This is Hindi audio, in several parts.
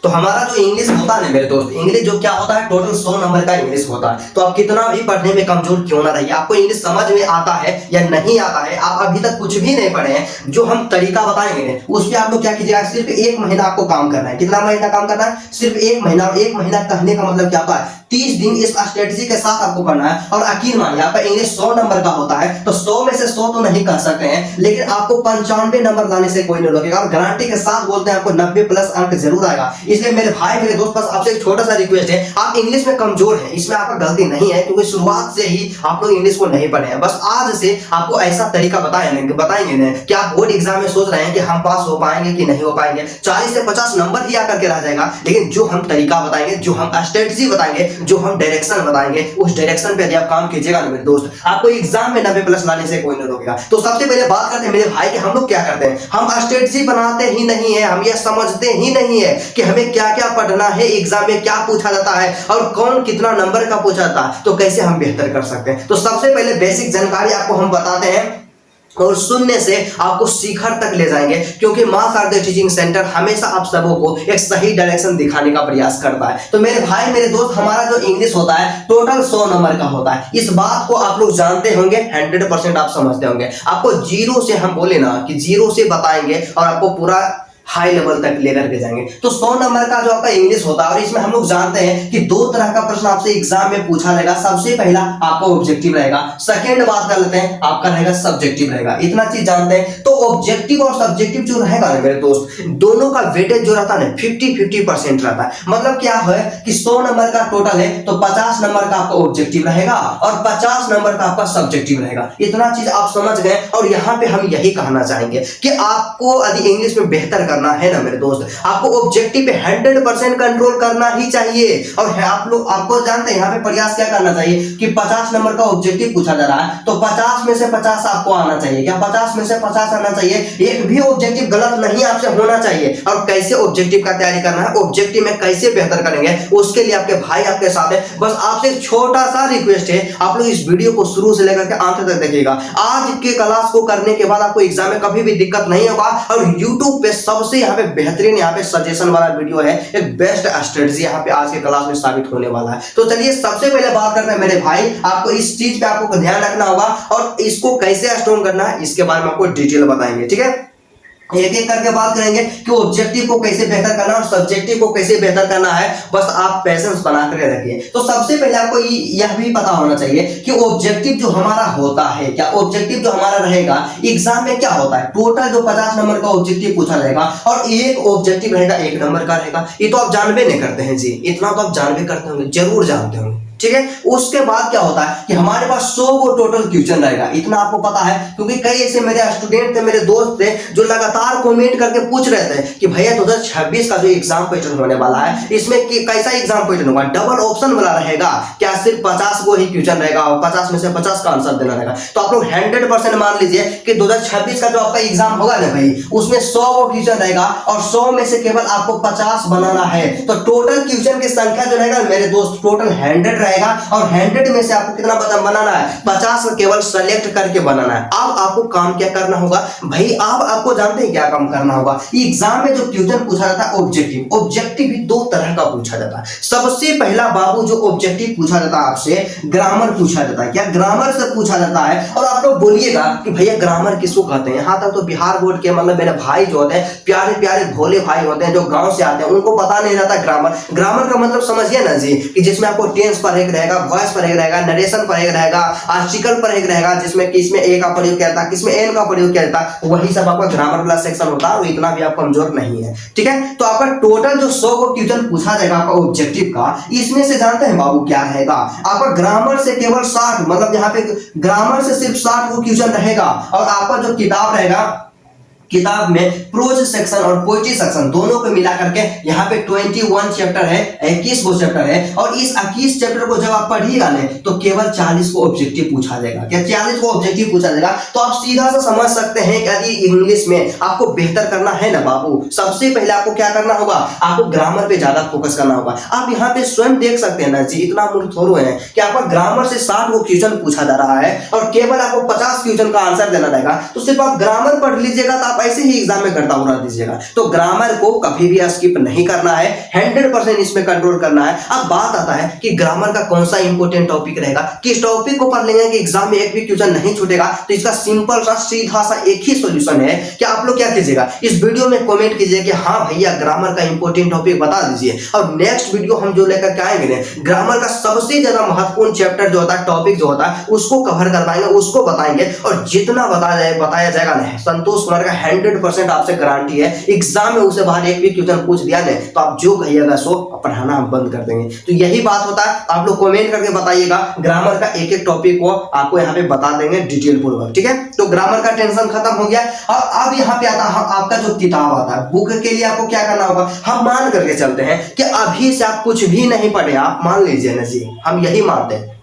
तो हमारा जो इंग्लिश होता है मेरे दोस्त, इंग्लिश जो क्या होता है, टोटल 100 नंबर का इंग्लिश होता है। तो आप कितना भी पढ़ने में कमजोर क्यों ना रहिए, आपको इंग्लिश समझ में आता है या नहीं आता है, आप अभी तक कुछ भी नहीं पढ़े हैं, जो हम तरीका बताएंगे उस पर आप लोग क्या कीजिएगा, सिर्फ 1 महीना आपको काम करना है। कितना महीना काम करना है? सिर्फ 1 महीना। 1 महीना कहने का मतलब क्या होता है, 30 दिन इस स्ट्रेटजी के साथ आपको पढ़ना है। और यकीन मानिए आपका इंग्लिश 100 नंबर का होता है, तो 100 में से 100 तो नहीं कह सकते हैं, लेकिन आपको 95 नंबर लाने से कोई नहीं रोकेगा। और गारंटी के साथ बोलते हैं आपको 90 प्लस अंक जरूर आएगा। इसलिए मेरे भाई मेरे दोस्त, बस आपसे एक छोटा सा रिक्वेस्ट है, आप इंग्लिश में कमजोर हैं, इसमें आपका गलती नहीं है, क्योंकि शुरुआत से ही आप लोग इंग्लिश को नहीं पढ़े हैं। बस आज से आपको ऐसा तरीका बताएंगे ना कि आप बोर्ड एग्जाम में सोच रहे हैं कि हम पास हो पाएंगे कि नहीं हो पाएंगे, 40 से 50 नंबर ही आकर के रह जाएगा, लेकिन जो हम तरीका बताएंगे, जो हम स्ट्रेटजी बताएंगे, जो हम डायरेक्शन बताएंगे, उस डायरेक्शन पे यदि आप काम कीजिएगा ना मेरे दोस्त, आपको एग्जाम में 90 प्लस लाने से कोई नहीं रोकेगा। तो सबसे पहले बात करते हैं मेरे भाई कि हम लोग क्या करते हैं। हम स्ट्रेटजी बनाते ही नहीं है, हम ये समझते ही नहीं है कि हमें क्या क्या पढ़ना है, एग्जाम में क्या पूछा जाता है और कौन कितना नंबर का पूछा जाता है, तो कैसे हम बेहतर कर सकते हैं। तो सबसे पहले बेसिक जानकारी आपको हम बताते हैं और सुनने से आपको शिखर तक ले जाएंगे, क्योंकि मास आर्ट टीचिंग सेंटर हमेशा आप सबों को एक सही डायरेक्शन दिखाने का प्रयास करता है। तो मेरे भाई मेरे दोस्त, हमारा जो इंग्लिश होता है टोटल 100 नंबर का होता है। इस बात को आप लोग जानते होंगे, 100% आप समझते होंगे। आपको जीरो से हम बोले ना कि जीरो से बताएंगे और आपको पूरा हाई लेवल तक लेकर के जाएंगे। तो 100 नंबर का जो आपका इंग्लिश होता है, और इसमें हम लोग जानते हैं कि 2 तरह का प्रश्न आपसे एग्जाम में पूछा जाएगा। सबसे पहला आपका ऑब्जेक्टिव रहेगा, सेकंड बात कर लेते हैं आपका रहेगा सब्जेक्टिव रहेगा। इतना चीज जानते हैं। तो ऑब्जेक्टिव और सब्जेक्टिव जो रहेगा ना मेरे दोस्त, दोनों का वेटेज जो रहता है ना 50-50% रहता है। मतलब क्या है कि 100 नंबर का टोटल है, तो 50 नंबर का आपका ऑब्जेक्टिव रहेगा और 50 नंबर का आपका सब्जेक्टिव रहेगा। इतना चीज आप समझ गए। और यहाँ पे हम यही कहना चाहेंगे कि आपको यदि इंग्लिश में बेहतर है ना मेरे दोस्त, आपको ऑब्जेक्टिव पे 100% कंट्रोल करना ही चाहिए। और आप लोग आपको जानते हैं यहाँ पे प्रयास क्या करना चाहिए कि 50 नंबर का ऑब्जेक्टिव पूछा जा रहा है, तो 50 में से 50 आपको आना चाहिए। क्या 50 में से 50 आना चाहिए? एक भी ऑब्जेक्टिव गलत नहीं आपसे होना चाहिए। और कैसे ऑब्जेक्टिव का तैयारी करना है, ऑब्जेक्टिव में कैसे बेहतर करेंगे, उसके लिए आपके भाई आपके साथ है। बस आपसे एक छोटा सा रिक्वेस्ट है, आप लोग इस वीडियो को शुरू से लेकर के अंत तक देखिएगा। आज के क्लास को करने के बाद आपको एग्जाम में कभी भी दिक्कत नहीं होगा। और यूट्यूब पे सबसे यहाँ पे बेहतरीन यहाँ पे सजेशन वाला वीडियो है, एक बेस्ट स्ट्रेटजी यहाँ पे आज के क्लास में साबित होने वाला है। तो चलिए सबसे पहले बात करते हैं मेरे भाई, आपको इस चीज पे आपको ध्यान रखना होगा और इसको कैसे स्ट्रॉन्ग करना है इसके बारे में आपको डिटेल बताएंगे। ठीक है, एक एक करके बात करेंगे कि ऑब्जेक्टिव को कैसे बेहतर करना है और सब्जेक्टिव को कैसे बेहतर करना है। बस आप पेशेंस बना कर रखिए। तो सबसे पहले आपको यह भी पता होना चाहिए कि ऑब्जेक्टिव जो हमारा होता है, क्या ऑब्जेक्टिव जो हमारा रहेगा एग्जाम में क्या होता है, टोटल जो 50 नंबर का ऑब्जेक्टिव पूछा जाएगा और एक ऑब्जेक्टिव रहेगा 1 नंबर का रहेगा। ये तो आप जानबे नहीं करते हैं जी, इतना तो आप जानबे करते होंगे, जरूर जानते होंगे। ठीक है, उसके बाद क्या होता है कि हमारे पास 100 को टोटल क्वेश्चन रहेगा। इतना आपको पता है, क्योंकि कई ऐसे मेरे स्टूडेंट थे, मेरे दोस्त थे, जो लगातार कमेंट करके पूछ रहे थे कि भैया 2026 का जो एग्जाम पैटर्न होने वाला है, इसमें कैसा एग्जाम पैटर्न होगा, डबल ऑप्शन वाला रहेगा क्या, सिर्फ 50 को ही क्वेश्चन रहेगा और 50 में से 50 का आंसर देना रहेगा। तो आप लोग 100% मान लीजिए कि 2026 का जो आपका एग्जाम होगा ना भाई, उसमें 100 को क्वेश्चन रहेगा और 100 में से केवल आपको 50 बनाना है। तो टोटल क्वेश्चन की संख्या जो रहेगा मेरे दोस्त, टोटल 100 रहेगा और 100 में से आपको कितना बनाना है, 50 को केवल सेलेक्ट करके बनाना है। अब आपको काम क्या करना होगा भाई, अब आपको जानते हैं क्या काम करना होगा। एग्जाम में जो क्वेश्चन पूछा जाता है ऑब्जेक्टिव भी 2 तरह का पूछा जाता है। सबसे पहला बाबू जो ऑब्जेक्टिव पूछा जाता है आपसे, ग्रामर पूछा जाता है। क्या ग्रामर से पूछा जाता है? और आप लोग बोलिएगा कि भैया ग्रामर किसको कहते हैं। यहाँ तक तो बिहार बोर्ड के मतलब मेरे भाई जो होते हैं, प्यारे प्यारे भोले भाई होते हैं, जो गांव से आते हैं, उनको पता नहीं रहता ग्रामर का मतलब समझिए ना जी, कि जिसमें आपको टेंस पर एक रहेगा, वॉइस पर एक रहेगा, नरेशन पर एक रहेगा, आर्टिकल पर एक रहेगा, जिसमें कि इसमें ए का प्रयोग किया जाता है, किसमें एन का प्रयोग किया जाता है, वही सब आपका ग्रामर वाला सेक्शन होता है। और इतना भी आप कमजोर नहीं है। ठीक है, तो आपका टोटल जो 100 को क्वेश्चन पूछा जाएगा आपका ऑब्जेक्टिव का, इसमें से जानते हैं बाबू क्या रहेगा, आपका ग्रामर से केवल 60, मतलब यहाँ पे ग्रामर से सिर्फ 60 को क्वेश्चन रहेगा। और आपका जो किताब रहेगा, किताब में प्रोज सेक्शन और पोएट्री सेक्शन दोनों को मिला करके यहाँ पे 21 चैप्टर है, 21 को चैप्टर है। और इस 21 चैप्टर को जब आप पढ़िएगा ना, तो केवल 40 को ऑब्जेक्टिव पूछा जाएगा। क्या 40 को ऑब्जेक्टिव पूछा जाएगा? तो आप सीधा सा समझ सकते हैं कि यदि इंग्लिश में आपको बेहतर करना है ना बाबू, सबसे पहले आपको क्या करना होगा, आपको ग्रामर पे ज्यादा फोकस करना होगा। आप यहाँ पे स्वयं देख सकते हैं ना जी, इतना मूर्ख थोड़े है कि आपका ग्रामर से 60 को क्वेश्चन पूछा जा रहा है और केवल आपको 50 क्वेश्चन का आंसर देना रहेगा। तो सिर्फ आप ग्रामर पढ़ लीजिएगा तो आप ऐसे ही एग्जाम में करता उड़ा दीजिएगा। तो ग्रामर को कभी भी स्किप नहीं करना है, 100% इसमें कंट्रोल करना है। अब बात आता है कि ग्रामर का कौन सा इंपॉर्टेंट टॉपिक रहेगा, किस टॉपिक को पढ़ लेंगे कि एग्जाम में एक भी क्वेश्चन नहीं छूटेगा। तो इसका सिंपल सा सीधा सा एक ही सॉल्यूशन है कि आप लोग क्या कीजिएगा, इस वीडियो में कमेंट कीजिए कि हाँ भैया ग्रामर का इंपॉर्टेंट टॉपिक बता दीजिए, और नेक्स्ट वीडियो हम जो लेकर के आएंगे ग्रामर का सबसे ज्यादा महत्वपूर्ण चैप्टर जो होता है, टॉपिक जो होता है, उसको कवर करवाएंगे, उसको बताएंगे। और जितना बताया जाएगा ना, संतोष कुमार का 100% आपसे गारंटी है एग्जाम में उसे बाहर एक भी क्वेश्चन पूछ दिया ना तो आप जो कहिएगा सो पढ़ाना हम बंद कर देंगे। तो यही बात होता है, आप लोग कमेंट करके बताइएगा, ग्रामर का एक एक टॉपिक को आपको यहाँ पे बता देंगे डिटेल पूर्वक, ठीक है। तो ग्रामर का टेंशन खत्म हो गया। और अब यहाँ पे आता है आपका जो किताब आता है, बुक के लिए आपको क्या करना होगा, हम मान करके चलते हैं कि अभी से आप कुछ भी नहीं पढ़े, आप मान लीजिए ना जी, हम यही मानते हैं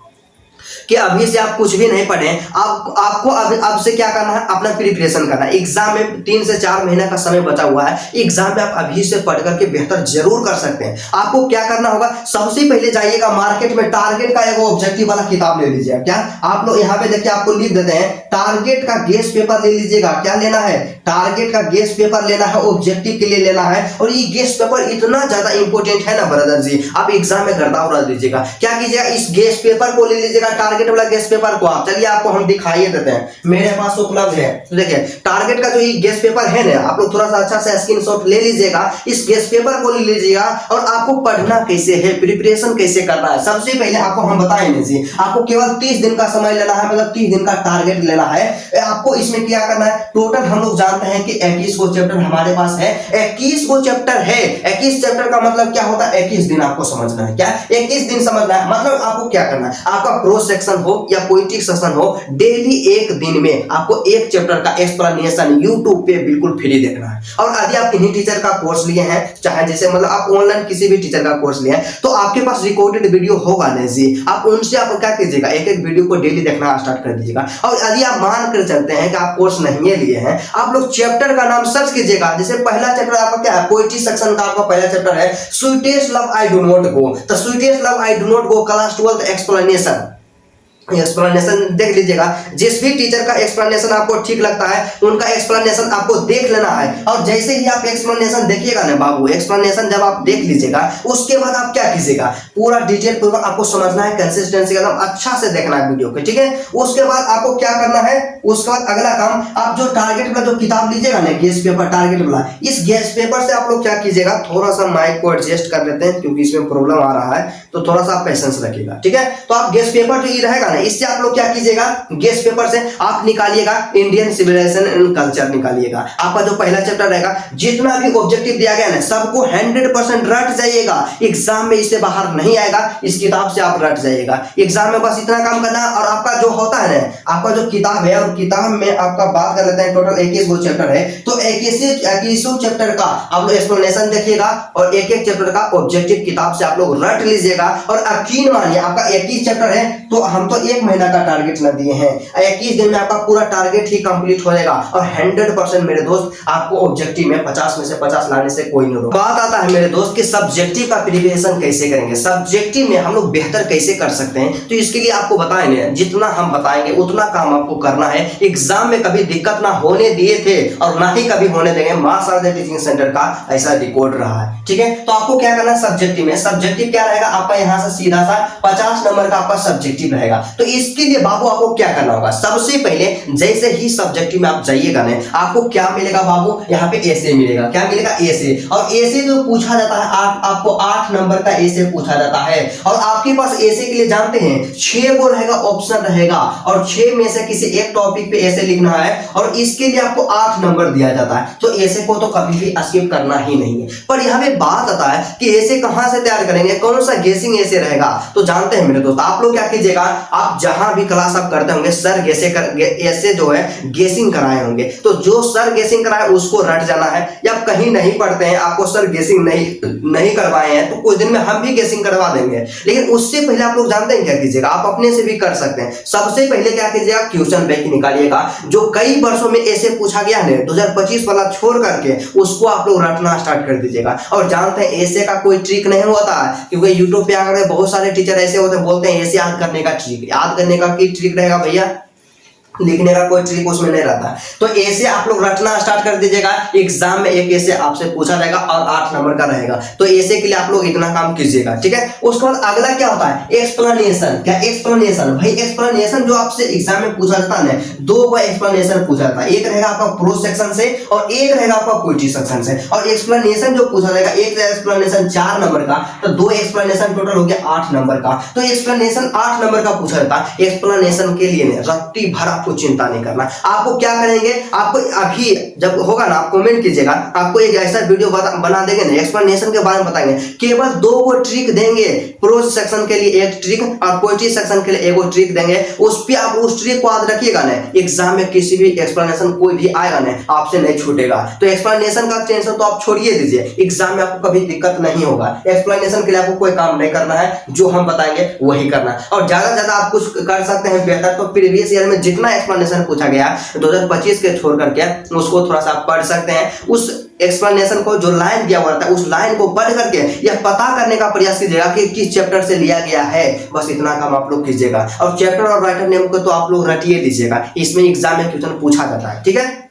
कि अभी से आप कुछ भी नहीं पढ़े, आपको अब से क्या करना है, अपना प्रिपरेशन करना है। एग्जाम में 3 से 4 महीने का समय बचा हुआ है, एग्जाम में आप अभी से पढ़ करके बेहतर जरूर कर सकते हैं। आपको क्या करना होगा, सबसे पहले जाइएगा मार्केट में, टारगेट का एक ऑब्जेक्टिव वाला किताब ले लीजिएगा। क्या आप लोग यहाँ पे देखिए, आपको लिख देते हैं टारगेट का गेस पेपर ले लीजिएगा। क्या लेना है, टारगेट का गेस पेपर लेना है, ऑब्जेक्टिव के लिए लेना है। और ये गेस पेपर इतना ज्यादा इंपॉर्टेंट है ना ब्रदर जी, आप एग्जाम में गर्दा उड़ा दीजिएगा। क्या कीजिएगा, इस गेस पेपर को ले लीजिएगा, टारगेट वाला गेस पेपर को। आप चलिए आपको हम दिखाइए देते हैं, मेरे पास उपलब्ध है। तो देखिए टारगेट का जो ये गेस पेपर है ना, आप लोग थोड़ा सा अच्छा से स्क्रीनशॉट ले लीजिएगा, इस गेस पेपर को ले लीजिएगा। और आपको पढ़ना कैसे है, प्रिपरेशन कैसे करना है, सबसे पहले आपको हम बताएंगे जी। आपको केवल 30 दिन का समय लेना है, मतलब 30 दिन का टारगेट लेना है। आपको इसमें क्या करना है, टोटल हम लोग जानते हैं कि 21 को चैप्टर हमारे पास है, 21 को चैप्टर है। 21 चैप्टर का मतलब क्या होता है, 21 दिन आपको समझना है। क्या 21 दिन समझना है, मतलब आपको क्या करना है, आपका प्रोज सेक्शन हो या पोएटिक सेक्शन हो, डेली एक दिन में आपको एक चैप्टर का एक्सप्लेनेशन यूट्यूब पे बिल्कुल फ्री देखना है। और यदि आप किन्हीं टीचर का कोर्स लिए हैं, चाहे जैसे मतलब आप ऑनलाइन किसी भी टीचर का कोर्स लिए हैं, तो आपके पास रिकॉर्डेड वीडियो होगा ना जी, आप उनसे आप क्या कीजिएगा, एक एक वीडियो को डेली देखना स्टार्ट कर दीजिएगा। और यदि आप मान कर चलते हैं कि आप कोर्स नहीं लिए हैं, आप लोग चैप्टर का नाम सर्च कीजिएगा। जैसे पहला चैप्टर आपका क्या है, पोएट्री सेक्शन का आपका पहला चैप्टर है sweetest love I do not go. तो sweetest love I do not go class 12 explanation देख लीजिएगा। जिस भी टीचर का एक्सप्लेनेशन आपको ठीक लगता है, उनका एक्सप्लेनेशन आपको देख लेना है। और जैसे ही आप एक्सप्लेनेशन देखिएगा ना बाबू, एक्सप्लेनेशन जब आप देख लीजिएगा, उसके बाद आप क्या कीजिएगा, पूरा डिटेल पूर्वक आपको समझना है, कंसिस्टेंसी एकदम अच्छा से देखना है वीडियो को, ठीक है। उसके बाद आपको क्या करना है, उसके बाद अगला काम, आप जो टारगेट वाला जो किताब लीजिएगा ना, गेस पेपर टारगेट वाला, इस गेस पेपर से आप लोग क्या कीजिएगा, थोड़ा सा माइक को एडजस्ट कर लेते हैं क्योंकि इसमें प्रॉब्लम आ रहा है, तो थोड़ा सा पेशेंस रखिएगा, ठीक है। तो आप गेस पेपर जो ये रहेगा, इससे आप लोग क्या कीजिएगा, गेस पेपर से आप निकालिएगा इंडियन सिविलाइजेशन एंड कल्चर निकालिएगा। आपका जो पहला चैप्टर रहेगा, जितना भी ऑब्जेक्टिव दिया गया ना, सबको 100% रट जाइएगा। एग्जाम में इससे बाहर नहीं आएगा, इस किताब से आप रट जाइएगा। एग्जाम में बस इतना काम करना। और आपका जो होता है ना, आपका जो किताब है, और किताब में आपका बात कर लेते हैं, टोटल 21 चैप्टर है, तो 21 चैप्टर का आप लोग एक्सप्लेनेशन देखिएगा, और एक एक चैप्टर का ऑब्जेक्टिव किताब से आप लोग रट लीजिएगा। और यकीन मानिए, आपका 21 चैप्टर है, तो हम तो 1 महीना का टारगेट न दिए हैं, 21 दिन में आपका पूरा टारगेट ही कंप्लीट हो जाएगा। और 100% मेरे दोस्त, आपको ऑब्जेक्टिव में 50 में से 50 लाने से कोई नहीं रोक। बात आता है मेरे दोस्त कि सब्जेक्टिव का प्रिपरेशन कैसे करेंगे, सब्जेक्टिव में हम लोग बेहतर कैसे कर सकते हैं। तो इसके लिए आपको बताएंगे, जितना हम बताएंगे उतना काम आपको करना है। एग्जाम में कभी दिक्कत ना होने दिए थे और ना ही कभी होने देंगे, मां शारदा टीचिंग सेंटर का ऐसा रिकॉर्ड रहा है, ठीक है। तो आपको क्या करना है, सब्जेक्टिव में, सब्जेक्टिव क्या रहेगा आपका, यहां से सीधा सा 50 नंबर का आपका सब्जेक्टिव रहेगा। तो इसके लिए बाबू आपको क्या करना होगा, सबसे पहले जैसे ही सब्जेक्टिव में आप जाइएगा ना, आपको क्या मिलेगा बाबू, यहाँ पे ऐसे मिलेगा। क्या मिलेगा, ऐसे। और ऐसे जो पूछा जाता है, आपको 8 नंबर का ऐसे पूछा जाता है। और आपके पास ऐसे के लिए जानते हैं 6 को रहेगा, ऑप्शन रहेगा, और 6 में से किसी एक टॉपिक पे ऐसे लिखना है, और इसके लिए आपको 8 नंबर दिया जाता है। तो ऐसे को तो कभी भी स्किप करना ही नहीं है। पर यहाँ पे बात आता है कि ऐसे कहां से तैयार करेंगे, कौन सा गेसिंग ऐसे रहेगा। तो जानते हैं मेरे दोस्त, आप लोग क्या कीजिएगा, आप जहां भी क्लास आप करते होंगे, सर ऐसे जो है गेसिंग कराए होंगे, तो जो सर गेसिंग कराए उसको रट जाना है। या आप कहीं नहीं पढ़ते हैं, आपको सर गेसिंग नहीं करवाए हैं, तो कुछ दिन में हम भी गेसिंग करवा देंगे। लेकिन उससे पहले आप लोग जानते हैं क्या कीजिएगा, आप अपने से भी कर सकते हैं। सबसे पहले क्या कीजिएगा, क्वेश्चन बैंक निकालिएगा, जो कई वर्षों में ऐसे पूछा गया है, 2025 वाला छोड़ करके उसको आप लोग रटना स्टार्ट कर दीजिएगा। और जानते हैं ऐसे का कोई ट्रिक नहीं होता है, क्योंकि यूट्यूब पे आकर बहुत सारे टीचर ऐसे होते हैं, बोलते हैं ऐसे याद करने का ट्रिक। याद करने का की ट्रिक रहेगा भैया, लिखने का कोई ट्रिक उसमें नहीं रहता। तो ऐसे आप लोग रटना स्टार्ट कर दीजिएगा, एग्जाम में एक ऐसे आपसे पूछा जाएगा और 8 नंबर का रहेगा। तो ऐसे के लिए आप लोग इतना काम कीजिएगा, ठीक है। उसके बाद अगला क्या होता है, एक्सप्लेनेशन। क्या एक्सप्लेनेशन? भाई एक्सप्लेनेशन जो आपसे एग्जाम में पूछा जाता है, 2 का एक्सप्लेनेशन पूछा जाता है। एक रहेगा आपका प्रोज सेक्शन से और एक रहेगा आपका पोएट्री सेक्शन से। और एक्सप्लेनेशन जो पूछा जाएगा, एक एक्सप्लेनेशन 4 नंबर का, तो 2 एक्सप्लेनेशन टोटल हो गया 8 नंबर का। तो एक्सप्लेनेशन 8 नंबर का पूछा जाता है। एक्सप्लेनेशन के लिए रट्टी भर आपको चिंता नहीं करना। आपको क्या करेंगे, आपको अभी जब होगा ना, आप कमेंट कीजिएगा, आपको एक ऐसा वीडियो बना देंगे ना, एक्सप्लेनेशन के बारे में बताएंगे। केवल 2 को ट्रिक देंगे, प्रोज सेक्शन के लिए एक ट्रिक और पोएट्री सेक्शन के लिए एक ट्रिक देंगे। उस पे आप उस ट्रिक को याद रखिएगा ना, एग्जाम में किसी भी एक्सप्लेनेशन कोई भी आएगा ना, आपसे नहीं छूटेगा। तो एक्सप्लेनेशन का टेंशन तो आप छोड़िए दीजिए, एग्जाम में आपको कभी दिक्कत नहीं होगा। एक्सप्लेनेशन के लिए आपको कोई काम नहीं करना है, जो हम बताएंगे वही करना है। और ज्यादा से ज्यादा आप कुछ कर सकते हैं बेहतर, तो प्रीवियस ईयर में जितना एक्सप्लेनेशन पूछा गया 2025 के छोड़ करके उसको थोड़ा सा पढ़ सकते हैं। उस एक्सप्लेनेशन को जो लाइन दिया हुआ था उस लाइन को पढ़ करके यह पता करने का प्रयास कीजिएगा कि किस चैप्टर से लिया गया है। बस इतना काम आप लोग कीजिएगा। और चैप्टर और राइटर नेम को तो आप लोग रटिए लीजिएगा, इसमें एग्जाम में क्वेश्चन पूछा जाता है, ठीक है।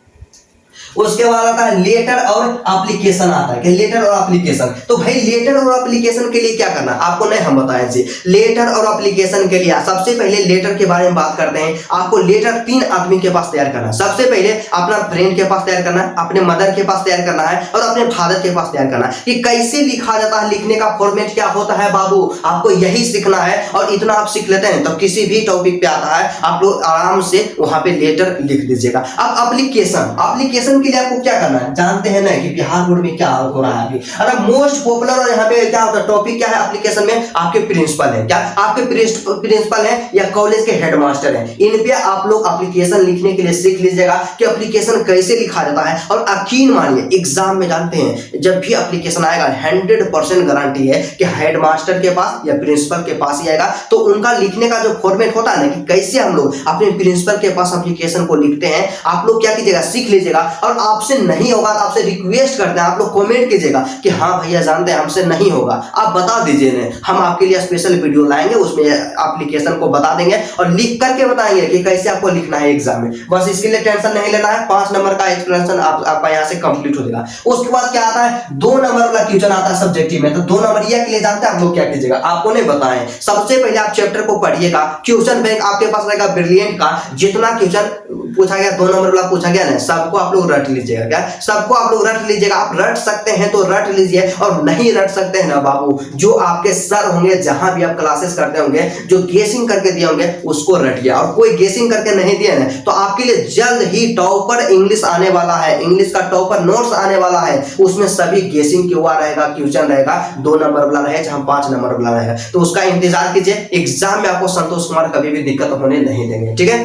उसके बाद आता है लेटर और एप्लीकेशन आता है कि लेटर और एप्लीकेशन। तो भाई लेटर और एप्लीकेशन के लिए क्या करना आपको नहीं हम बताएं जी। लेटर और एप्लीकेशन के लिए सबसे पहले लेटर के बारे में बात करते हैं। आपको लेटर 3 आदमी के पास तैयार करना है। सबसे पहले अपना फ्रेंड के पास तैयार करना है, अपने मदर के पास तैयार करना है और अपने फादर के पास तैयार करना है। कि कैसे लिखा जाता है, लिखने का फॉर्मेट क्या होता है बाबू, आपको यही सीखना है। और इतना आप सीख लेते हैं तो किसी भी टॉपिक पे आता है आप लोग आराम से वहां पे लेटर लिख दीजिएगा। अब एप्लीकेशन के लिए आपको क्या करना है, जानते हैं ना कि बिहार बोर्ड में क्या हो रहा है अभी। अगर मोस्ट पॉपुलर और यहाँ पे क्या होता है टॉपिक क्या है एप्लीकेशन में, आपके प्रिंसिपल है। क्या आपके प्रिंसिपल है या कॉलेज के हेडमास्टर है, इन पे आप लोग एप्लीकेशन लिखने के लिए सीख लीजिएगा कि एप्लीकेशन कैसे लिखा जाता है। और यकीन मानिए एग्जाम में जानते हैं जब भी एप्लीकेशन आएगा 100% गारंटी है कि हेडमास्टर के पास या प्रिंसिपल के पास ही आएगा। तो उनका लिखने का जो फॉर्मेट होता है ना, कि कैसे हम लोग अपने प्रिंसिपल के पास एप्लीकेशन को लिखते हैं, आप लोग क्या कीजिएगा सीख लीजिएगा। और आपसे नहीं होगा तो आपसे रिक्वेस्ट करते हैं, आप लोग कमेंट कीजिएगा कि हाँ भैया जानते हैं हमसे नहीं होगा, आप बता दीजिए ना, हम आपके लिए स्पेशल वीडियो लाएंगे, उसमें एप्लीकेशन को बता देंगे और लिख करके बताएंगे कि कैसे आपको लिखना है एग्जाम में। बस इसके लिए टेंशन नहीं लेना है। 5 नंबर का एक्सप्लेनेशन आपका यहाँ से कंप्लीट हो जाएगा। उसके बाद क्या आता है, 2 नंबर वाला क्वेश्चन आता है सब्जेक्टिव में। तो 2 नंबर के लिए जानते हैं आप लोग क्या कीजिएगा, आपको नहीं बताएं। सबसे पहले आप चैप्टर को पढ़िएगा, क्वेश्चन बैंक आपके पास रहेगा ब्रिलियंट का। जितना क्वेश्चन पूछा गया 2 नंबर वाला पूछा गया ना, सबको आप लोग रट लीजिएगा। क्या सबको आप लोग रट लीजिएगा। आप रट सकते हैं तो रट लीजिए, और नहीं रट सकते हैं ना बाबू, जो आपके सर होंगे जहां भी आप क्लासेस करते होंगे, जो गेसिंग करके दिए होंगे उसको रटिए। और कोई गेसिंग करके नहीं दिया ना तो आपके लिए जल्द ही टॉपर इंग्लिश आने वाला है, इंग्लिश का टॉपर नोट्स आने वाला है। उसमें सभी गेसिंग के हुआ रहेगा, क्वेश्चन रहेगा, 2 नंबर वाला रहेगा जहां 5 नंबर वाला रहेगा। तो उसका इंतजार कीजिए, एग्जाम में आपको संतोष कुमार कभी भी दिक्कत होने नहीं देंगे, ठीक है।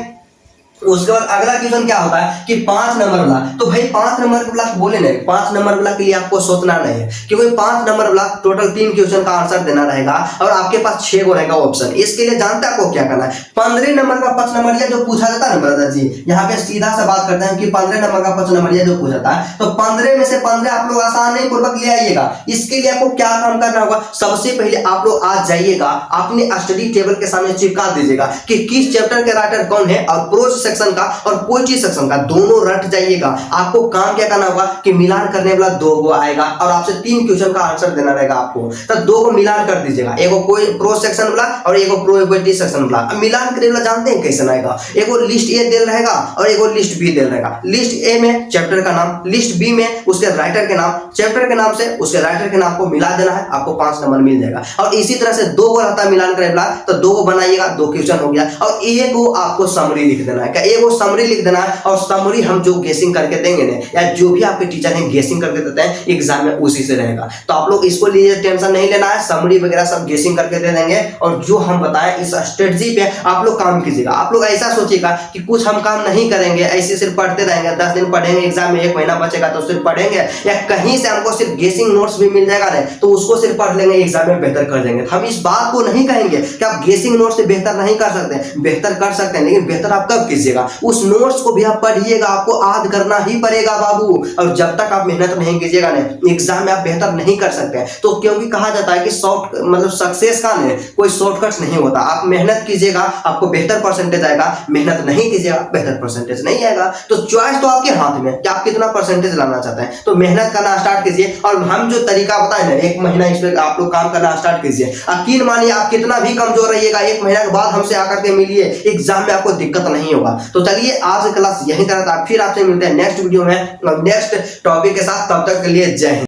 उसके बाद अगला क्वेश्चन क्या होता है कि 5 नंबर वाला। तो भाई 5 नंबर वाला बोले नहीं, 5 नंबर वाला के लिए आपको सोचना नहीं है, क्योंकि 5 नंबर वाला टोटल 3 क्वेश्चन का आंसर देना रहेगा और आपके पास 6 को रहेगा ऑप्शन। इसके लिए जानते हैं आपको क्या करना है, 15 नंबर का 5 नंबर जो पूछा जाता है ना ब्रदर जी, यहाँ पे सीधा सा बात करते हैं कि 15 नंबर का 5 नंबर जो पूछा जाता है, तो 15 में से 15 आप लोग आसानी पूर्वक ले आइएगा। इसके लिए आपको क्या काम करना होगा, सबसे पहले आप लोग आज जाइएगा अपने स्टडी टेबल के सामने चिपका दीजिएगा कि किस चैप्टर के राइटर कौन है, और प्रोज सेक्शन का और पोएट्री सेक्शन का दोनों रट जाइएगा। आपको काम क्या करना होगा कि मिलान करने वाला 2 को आएगा और आपसे 3 क्वेश्चन का आंसर देना रहेगा आपको। तो 2 को मिलान कर दीजिएगा, एगो प्रोज सेक्शन वाला और एगो पोएट्री सेक्शन वाला। अब मिलान करने वाला जानते हैं कैसे आएगा, एगो लिस्ट ए दे रहेगा और एगो लिस्ट बी दे रहेगा। लिस्ट ए में चैप्टर का नाम, लिस्ट बी में उसके राइटर के नाम, चैप्टर के नाम से उसके राइटर के नाम को मिला देना है, आपको 5 नंबर मिल जाएगा। और इसी तरह से 2 को रहता है मिलान करने वाला, तो 2 को बनाइएगा, 2 क्वेश्चन हो गया। और एक को आपको समरी लिख देना है, एगो समरी लिख देना है। और समरी हम जो गेसिंग करके देंगे ना, या जो भी आपके टीचर हैं गेसिंग करके देते हैं एग्जाम में, उसी से रहेगा। तो आप लोग इसको लिए टेंशन नहीं लेना है, समरी वगैरह सब गेसिंग करके दे देंगे। और जो हम बताएं इस स्ट्रेटजी पे आप लोग काम कीजिएगा। आप लोग ऐसा सोचिएगा कि कुछ हम काम नहीं करेंगे, ऐसे सिर्फ पढ़ते रहेंगे, 10 दिन पढ़ेंगे, एग्जाम में 1 महीना बचेगा तो सिर्फ पढ़ेंगे, या कहीं से हमको सिर्फ गेसिंग नोट्स भी मिल जाएगा ना तो उसको सिर्फ पढ़ लेंगे, एग्जाम में बेहतर कर देंगे। हम इस बात को नहीं कहेंगे कि आप गेसिंग नोट्स से बेहतर नहीं कर सकते, बेहतर कर सकते हैं, लेकिन बेहतर आप कब कीजिए कीजिएगा, उस नोट्स को भी आप पढ़िएगा, आपको याद करना ही पड़ेगा बाबू। और जब तक आप मेहनत नहीं कीजिएगा ना, एग्जाम में आप बेहतर नहीं कर सकते हैं। तो क्योंकि कहा जाता है कि सक्सेस का नहीं, कोई शॉर्टकट नहीं होता। आप मेहनत कीजिएगा, आपको बेहतर परसेंटेज आएगा, मेहनत नहीं कीजिएगा, बेहतर परसेंटेज नहीं आएगा। तो चॉइस तो आपके हाथ में कि आप कितना परसेंटेज लाना चाहते हैं। तो मेहनत करना स्टार्ट कीजिए, और हम जो तरीका बताए ना, 1 महीना इस पर आप लोग काम करना स्टार्ट कीजिए। यकीन मानिए, आप कितना भी कमजोर रहिएगा, 1 महीना के बाद हमसे आकर के मिलिए, एग्जाम में आपको दिक्कत नहीं होगा। तो चलिए, आज की क्लास यहीं तक था, फिर आपसे मिलते हैं नेक्स्ट वीडियो में नेक्स्ट टॉपिक के साथ। तब तक के लिए जय हिंद।